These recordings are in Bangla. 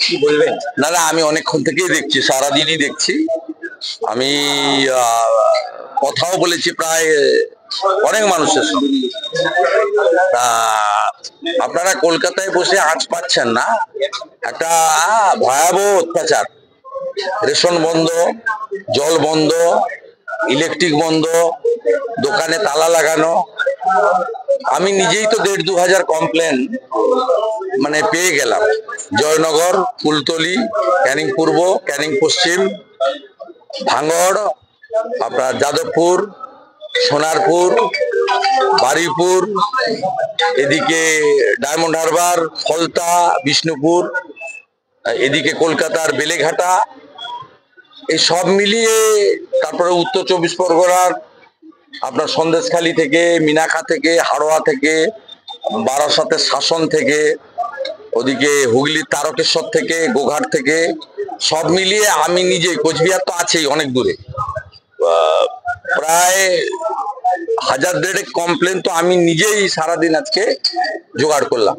কি বলবেন? না না, আমি অনেকক্ষণ থেকেই দেখছি, সারাদিনই দেখছি। আমি কথাও বলেছি প্রায় অনেক মানুষের সঙ্গে। আপনারা কলকাতায় বসে আঁচ পাচ্ছেন না, একটা ভয়াবহ অত্যাচার। রেশন বন্ধ, জল বন্ধ, ইলেকট্রিক বন্ধ, দোকানে তালা লাগানো। আমি নিজেই তো ১,৫০০ কমপ্লেন মানে পেয়ে গেলাম। জয়নগর, ফুলতলি, ক্যানিং পূর্ব, ক্যানিং পশ্চিম, ভাঙড়, আপনার যাদবপুর, সোনারপুর, বারুইপুর, এদিকে ডায়মন্ড হারবার, ফলতা, বিষ্ণুপুর, এদিকে কলকাতার বেলেঘাটা, এই সব মিলিয়ে, তারপরে উত্তর ২৪ পরগনার আপনার সন্দেশখালী থেকে, মিনাখা থেকে, হাড়োয়া থেকে, বারাসাতের শাসন থেকে, ওদিকে হুগলির তারকেশ্বর থেকে, গোঘাট থেকে, সব মিলিয়ে আমি নিজে, কোচবিহার তো আছেই অনেক দূরে, প্রায় ১,৫০০ কমপ্লেন তো আমি নিজেই সারাদিন আজকে জোগাড় করলাম,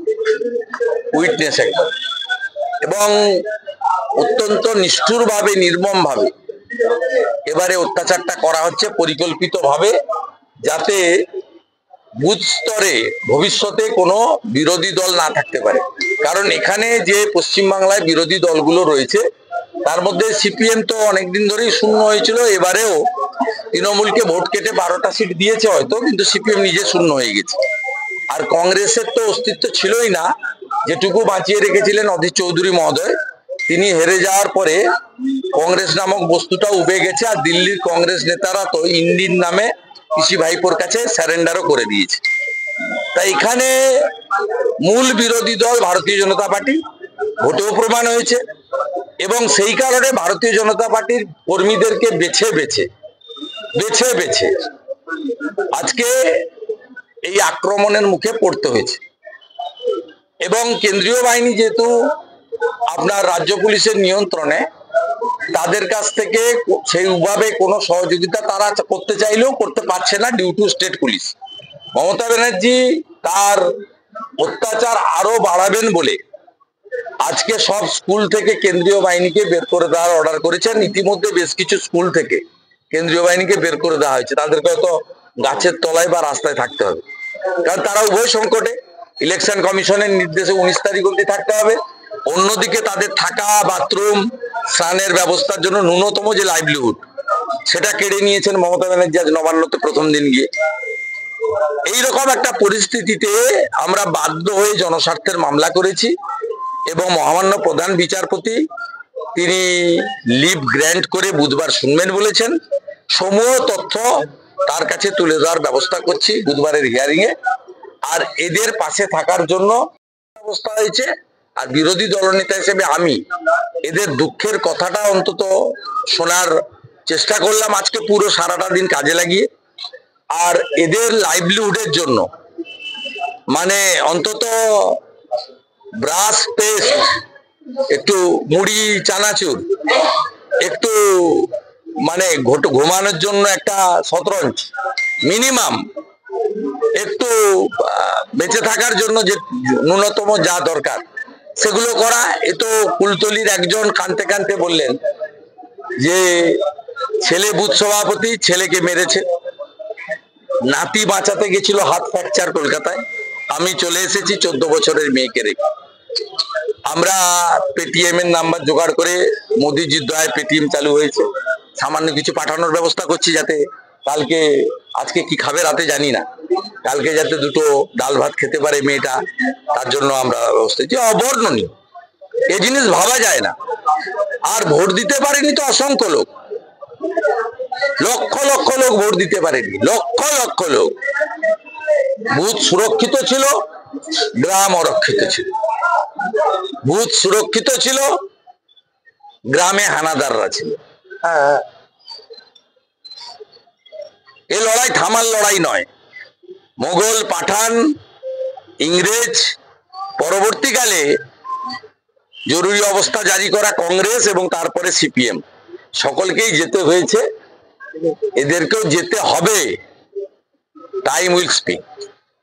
উইটনেস একদম। এবং অত্যন্ত নিষ্ঠুরভাবে, নির্মমভাবে এবারে অত্যাচারটা করা হচ্ছে পরিকল্পিতভাবে, যাতে বুথ স্তরে ভবিষ্যতে কোনো বিরোধী দল না থাকতে পারে। কারণ এখানে যে পশ্চিমবাংলায় বিরোধী দলগুলো রয়েছে, তার মধ্যে সিপিএম তো অনেকদিন ধরেই শূন্য হয়েছিল, এবারেও তৃণমূলকে ভোট কেটে ১২টা সিট দিয়েছে হয়তো, কিন্তু সিপিএম নিজে শূন্য হয়ে গেছে। আর কংগ্রেসের তো অস্তিত্ব ছিলই না, যেটুকু বাঁচিয়ে রেখেছিলেন অধীর চৌধুরী মহোদয়, তিনি হেরে যাওয়ার পরে কংগ্রেস নামক বস্তুটা উবে গেছে। আর দিল্লির কংগ্রেস নেতারা তো ইন্ডির নামে কৃষি ভাইপোর কাছে স্যারেন্ডারও করে দিয়েছে। তাই এখানে মূল বিরোধী দল ভারতীয় জনতা পার্টি, ভোটেও প্রমাণ হয়েছে। এবং সেই কারণে ভারতীয় জনতা পার্টির কর্মীদেরকে বেছে বেছে আজকে এই আক্রমণের মুখে পড়তে হয়েছে। এবং কেন্দ্রীয় বাহিনী যেহেতু আপনার রাজ্য পুলিশের নিয়ন্ত্রণে, তাদের কাছ থেকে সেইভাবে কোনো সহযোগিতা তারা করতে চাইলেও করতে পারছে না, due to state police. Mamata Banerjee তার অত্যাচার আরো বাড়াবেন বলে আজকে সব স্কুল থেকে কেন্দ্রীয় বাহিনীকে বের করে দেওয়ার অর্ডার করেছেন। ইতিমধ্যে বেশ কিছু স্কুল থেকে কেন্দ্রীয় বাহিনীকে বের করে দেওয়া হয়েছে। তাদেরকে হয়তো গাছের তলায় বা রাস্তায় থাকতে হবে, কারণ তারা উভয় সংকটে। ইলেকশন কমিশনের নির্দেশে ১৯ তারিখ অবধি থাকতে হবে। অন্যদিকে তাদের থাকা, বাথরুম, স্নানের ব্যবস্থার জন্য ন্যূনতম যে লাইভলিহুড, সেটা কেড়ে নিয়েছেন মমতা ব্যানার্জি আজ নবান্নতে প্রথম দিন গিয়ে। এইরকম একটা পরিস্থিতিতে আমরা বাধ্য হয়ে জনস্বার্থের মামলা করেছি এবং মহামান্য প্রধান বিচারপতি তিনি লিভ গ্র্যান্ট করে বুধবার শুনবেন বলেছেন। সমূহ তথ্য তার কাছে তুলে দেওয়ার ব্যবস্থা করছি বুধবারের হিয়ারিং এ। আর এদের পাশে থাকার জন্য ব্যবস্থা হয়েছে। আর বিরোধী দলনেতা হিসেবে আমি এদের দুঃখের কথাটা অন্তত শোনার চেষ্টা করলাম আজকে পুরো সারাটা দিন কাজে লাগিয়ে। আর এদের লাইভলিহুডের জন্য মানে অন্তত ব্রাশ পেস্ট, একটু মুড়ি চানাচুর, একটু মানে ঘুমানোর জন্য একটা শতরঞ্চ, মিনিমাম একটু বেঁচে থাকার জন্য যে ন্যূনতম যা দরকার সেগুলো করা। এ তো কুলতলির একজন কানতে কানতে বললেন যে ছেলে বুথ সভাপতি, ছেলেকে মেরেছে, নাতি বাঁচাতে গেছিল হাত ফ্র্যাকচার কলকাতায়, আমি চলে এসেছি 14 বছরের মেয়েকে রেখে। আমরা পেটিএম এর নাম্বার জোগাড় করে, মোদিজির দয়ায় পেটিএম চালু হয়েছে, সামান্য কিছু পাঠানোর ব্যবস্থা করছি, যাতে কালকে, আজকে কি খাবে রাতে জানি না, কালকে যাতে দুটো ডাল ভাত খেতে পারে মেয়েটা, তার জন্য আমরা ব্যবস্থা করছি। অবর্ণনীয়, এই জিনিস ভাবা যায় না। আর ভোট দিতে পারেনি তো অসংখ্য লোক, লক্ষ লক্ষ লোক ভোট দিতে পারেনি, লক্ষ লক্ষ লোক। বুথ সুরক্ষিত ছিল, গ্রাম অরক্ষিত ছিল। বুথ সুরক্ষিত ছিল, গ্রামে হানাদাররা ছিল। এই লড়াই থামার লড়াই নয়। মোগল, পাঠান, ইংরেজ, পরবর্তীকালে জরুরি অবস্থা জারি করা কংগ্রেস এবং তারপরে সিপিএম, সকলকেই যেতে হয়েছে, এদেরকেও যেতে হবে। Time will speak.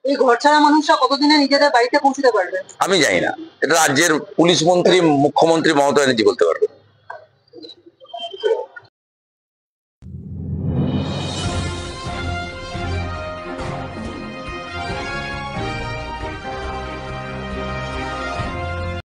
এই ঘর ছাড়া মানুষরা কতদিনে নিজেদের বাড়িতে পৌঁছতে পারবে? আমি জানি না, এটা রাজ্যের পুলিশ মন্ত্রী, মুখ্যমন্ত্রী মমতা ব্যানার্জি বলতে পারবে।